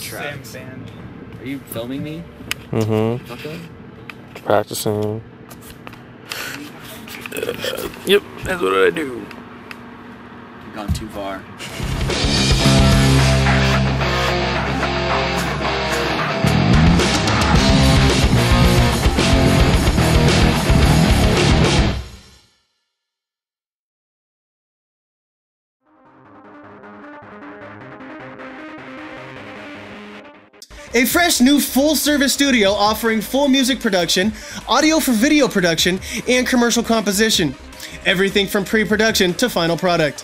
tracks. Same band. Are you filming me? Mm-hmm. Okay. Practicing. Yep, that's what I do. You've gone too far. A fresh new full-service studio offering full music production, audio for video production, and commercial composition. Everything from pre-production to final product.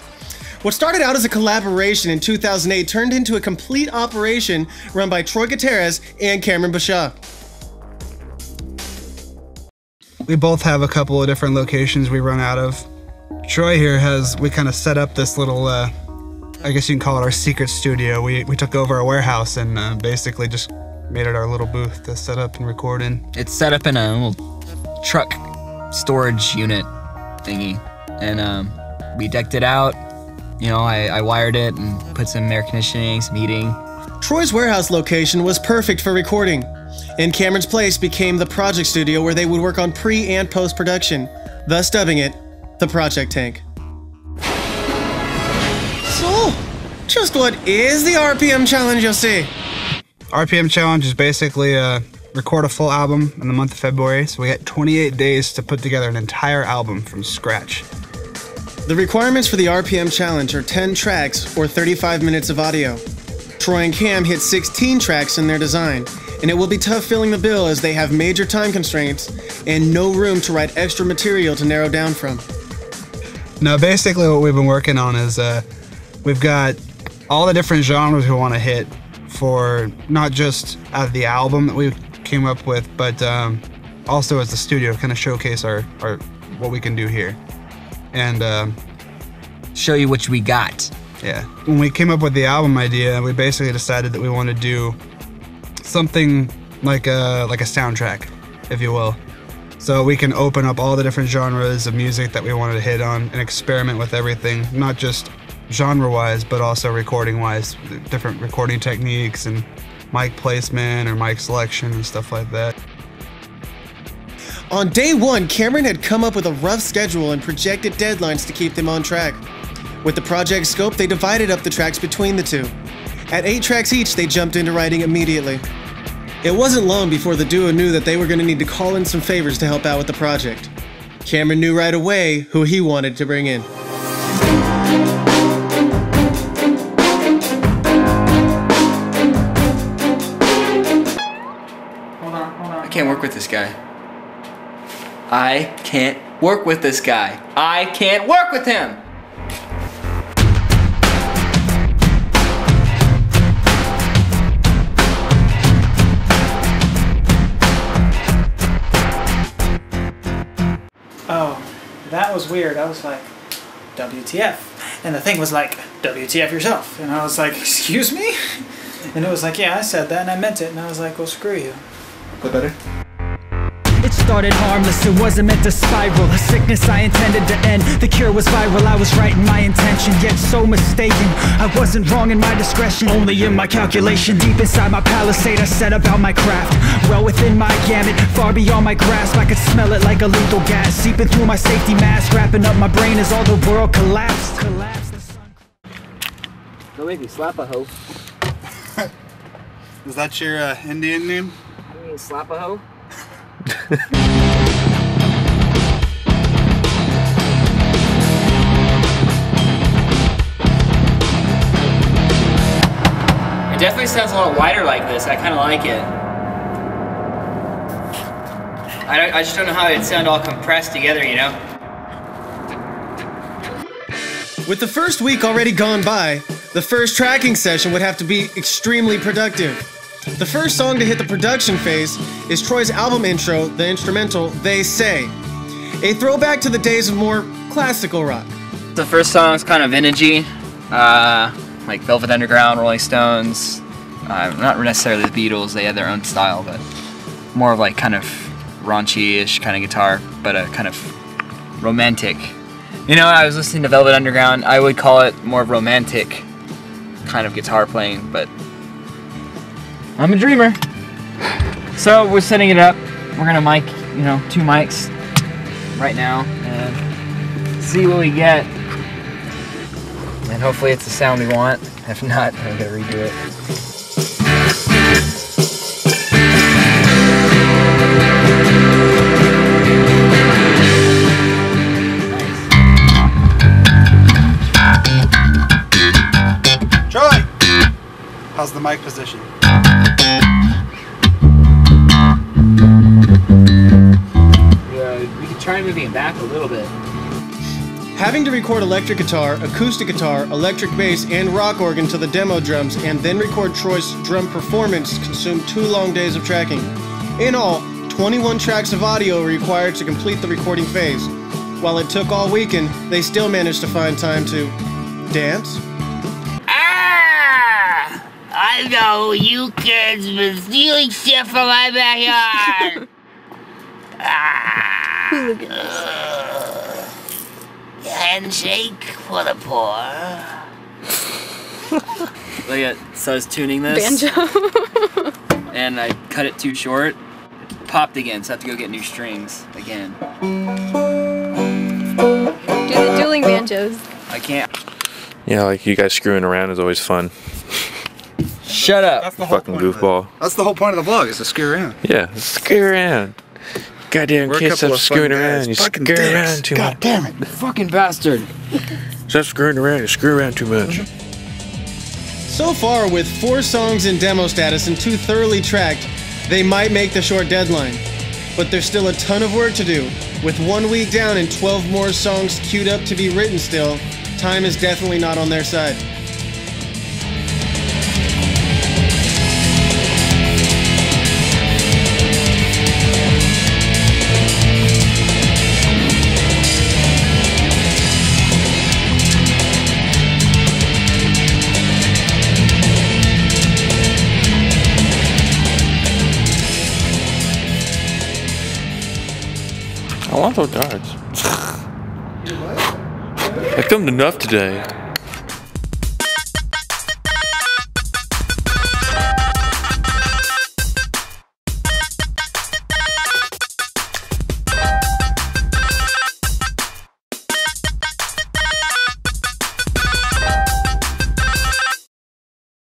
What started out as a collaboration in 2008 turned into a complete operation run by Troy Gutierrez and Cameron Bashaw. We both have a couple of different locations we run out of. Troy here we kind of set up this little, I guess you can call it our secret studio. We took over a warehouse and basically just made it our little booth to set up and record in. It's set up in a little truck storage unit thingy, and we decked it out. You know, I wired it and put some air conditioning, some heating. Troy's warehouse location was perfect for recording, and Cameron's place became the project studio where they would work on pre- and post-production, thus dubbing it the Project Tank. So, just what is the RPM challenge, you'll see? RPM challenge is basically record a full album in the month of February, so we got 28 days to put together an entire album from scratch. The requirements for the RPM challenge are 10 tracks or 35 minutes of audio. Troy and Cam hit 16 tracks in their design, and it will be tough filling the bill as they have major time constraints and no room to write extra material to narrow down from. Now basically what we've been working on is we've got all the different genres we want to hit for not just out of the album that we came up with, but also as the studio, kind of showcase our what we can do here. And Show you what we got. yeah, when we came up with the album idea, we basically decided that we want to do something like a soundtrack, if you will. So we can open up all the different genres of music that we wanted to hit on and experiment with everything, not just genre-wise, but also recording-wise, different recording techniques and mic placement or mic selection and stuff like that. On day one, Cameron had come up with a rough schedule and projected deadlines to keep them on track. With the project scope, they divided up the tracks between the two. At 8 tracks each, they jumped into writing immediately. It wasn't long before the duo knew that they were going to need to call in some favors to help out with the project. Cameron knew right away who he wanted to bring in. I can't work with this guy. I can't work with this guy. I can't work with him! Oh, that was weird. I was like, WTF. And the thing was like, WTF yourself. And I was like, excuse me? And it was like, yeah, I said that and I meant it. And I was like, well, screw you. That better? It started harmless, it wasn't meant to spiral. A sickness I intended to end. The cure was viral, I was right in my intention, yet so mistaken. I wasn't wrong in my discretion, only in my calculation. Deep inside my palisade, I set about my craft. Well within my gamut, far beyond my grasp. I could smell it like a lethal gas, seeping through my safety mask, wrapping up my brain as all the world collapsed. Don't make me slap a hoe. Is that your Indian name? You mean slap a hoe? It definitely sounds a lot wider like this. I kind of like it. I just don't know how it'd sound all compressed together, you know? With the first week already gone by, the first tracking session would have to be extremely productive. The first song to hit the production phase is Troy's album intro, the instrumental, They Say, a throwback to the days of more classical rock. The first song's kind of vintagey, like Velvet Underground, Rolling Stones, not necessarily the Beatles, they had their own style, but more of like kind of raunchy-ish kind of guitar, but a kind of romantic. You know, I was listening to Velvet Underground, I would call it more romantic kind of guitar playing, but I'm a dreamer. So we're setting it up. We're gonna mic, you know, 2 mics right now and see what we get. And hopefully it's the sound we want. If not, I'm gonna redo it. Charlie! How's the mic position? We could try moving it back a little bit. Having to record electric guitar, acoustic guitar, electric bass, and rock organ to the demo drums, and then record Troy's drum performance consumed 2 long days of tracking. In all, 21 tracks of audio were required to complete the recording phase. While it took all weekend, they still managed to find time to dance. Ah! I know you kids been stealing stuff from my backyard. Handshake for the poor. Look at, so I was tuning this. Banjo. And I cut it too short. It popped again, so I have to go get new strings again. Do the dueling banjos. I can't. Yeah, like you guys screwing around is always fun. Shut up. That's the whole Fucking point of it. goofball. That's the whole point of the vlog, is to screw around. Yeah, screw around. Goddamn We're a kids, couple stop of fun screwing guys. around. You Fucking screw dicks. around too God much. damn it. Fucking bastard. Stop screwing around. You screw around too much. So far, with 4 songs in demo status and 2 thoroughly tracked, they might make the short deadline. But there's still a ton of work to do. With 1 week down and 12 more songs queued up to be written still, time is definitely not on their side. I want those darts. I filmed enough today.